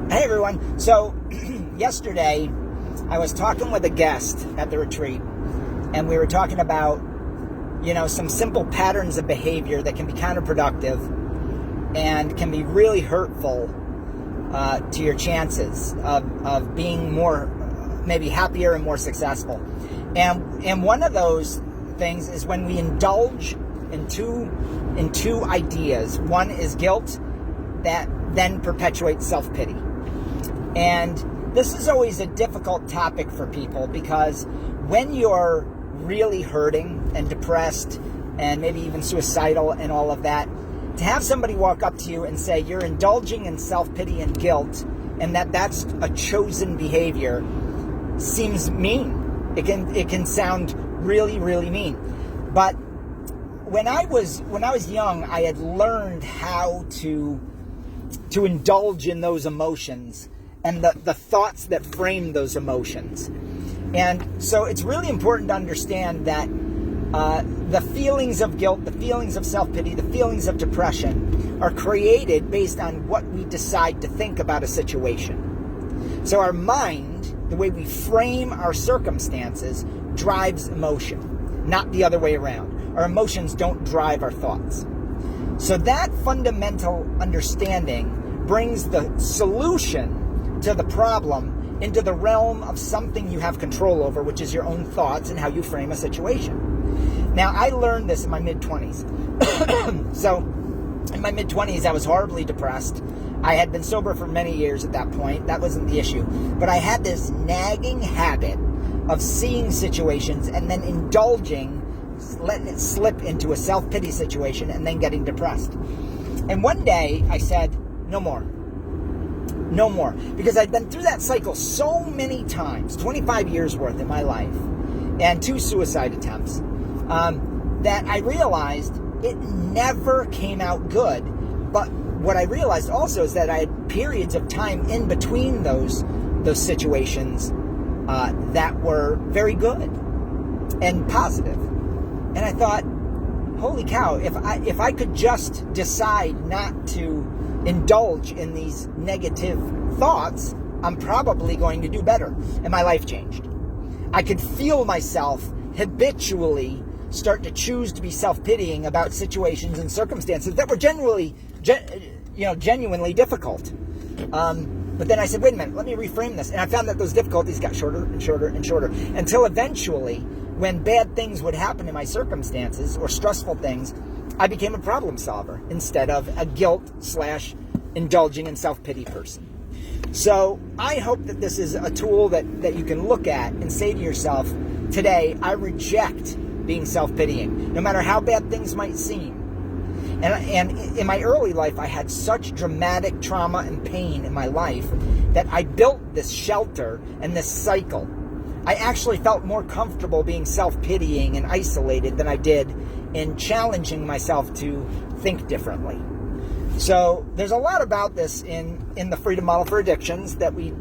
Hey everyone. So yesterday I was talking with a guest at the retreat, and we were talking about, some simple patterns of behavior that can be counterproductive and can be really hurtful to your chances of being more, maybe happier and more successful. And one of those things is when we indulge in two ideas. One is guilt that then perpetuates self-pity. And this is always a difficult topic for people, because when you're really hurting and depressed and maybe even suicidal and all of that, to have somebody walk up to you and say you're indulging in self-pity and guilt and that's a chosen behavior seems mean. It can sound really, really mean. But when I was young, I had learned how to indulge in those emotions and the thoughts that frame those emotions. And so it's really important to understand that the feelings of guilt, the feelings of self-pity, the feelings of depression are created based on what we decide to think about a situation. So our mind, the way we frame our circumstances, drives emotion, not the other way around. Our emotions don't drive our thoughts. So that fundamental understanding brings the solution to the problem into the realm of something you have control over, which is your own thoughts and how you frame a situation. Now, I learned this in my mid-20s. So, in my mid-20s, I was horribly depressed. I had been sober for many years at that point. That wasn't the issue. But I had this nagging habit of seeing situations and then indulging, letting it slip into a self-pity situation and then getting depressed. And one day, I said, no more. No more. Because I'd been through that cycle so many times, 25 years worth in my life, and 2 suicide attempts, that I realized it never came out good. But what I realized also is that I had periods of time in between those situations that were very good and positive. And I thought, holy cow, if I could just decide not to indulge in these negative thoughts, I'm probably going to do better. And my life changed. I could feel myself habitually start to choose to be self-pitying about situations and circumstances that were genuinely difficult. But then I said, wait a minute, let me reframe this. And I found that those difficulties got shorter and shorter and shorter until eventually, when bad things would happen in my circumstances or stressful things, I became a problem solver instead of a guilt/indulging in self-pity person. So I hope that this is a tool that you can look at and say to yourself, today I reject being self-pitying, no matter how bad things might seem. And in my early life, I had such dramatic trauma and pain in my life that I built this shelter and this cycle. I actually felt more comfortable being self-pitying and isolated than I did in challenging myself to think differently. So there's a lot about this in the Freedom Model for Addictions that we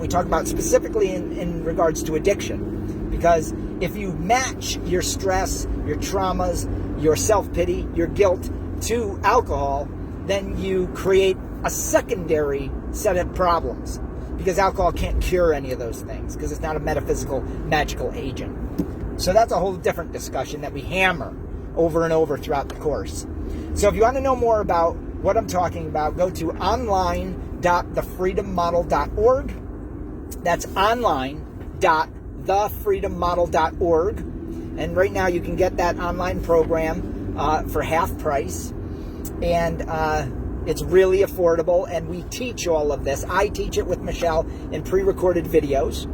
talk about specifically in regards to addiction. Because if you match your stress, your traumas, your self-pity, your guilt to alcohol, then you create a secondary set of problems. Because alcohol can't cure any of those things, because it's not a metaphysical, magical agent. So that's a whole different discussion that we hammer over and over throughout the course. So if you want to know more about what I'm talking about, go to online.thefreedommodel.org. That's online.thefreedommodel.org. And right now you can get that online program for half price. And it's really affordable, and we teach all of this. I teach it with Michelle in pre-recorded videos.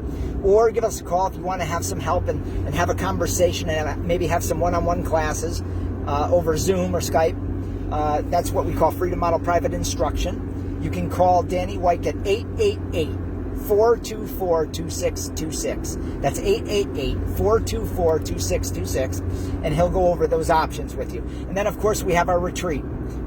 Or give us a call if you want to have some help and have a conversation and maybe have some one-on-one classes over Zoom or Skype. That's what we call Freedom Model Private Instruction. You can call Danny White at 888-424-2626. That's 888-424-2626, and he'll go over those options with you. And then, of course, we have our retreat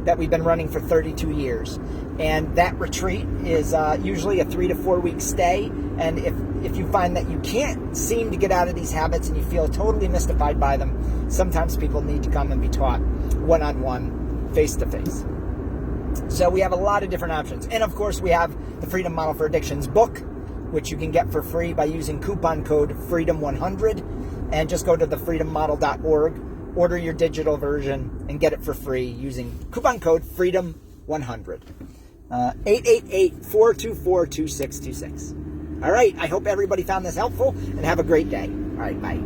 that we've been running for 32 years. And that retreat is usually a 3 to 4 week stay. And if you find that you can't seem to get out of these habits and you feel totally mystified by them, sometimes people need to come and be taught one-on-one, face-to-face. So we have a lot of different options. And of course, we have the Freedom Model for Addictions book, which you can get for free by using coupon code FREEDOM100. And just go to thefreedommodel.org, order your digital version, and get it for free using coupon code FREEDOM100. 888-424-2626. All right, I hope everybody found this helpful, and have a great day. All right, bye.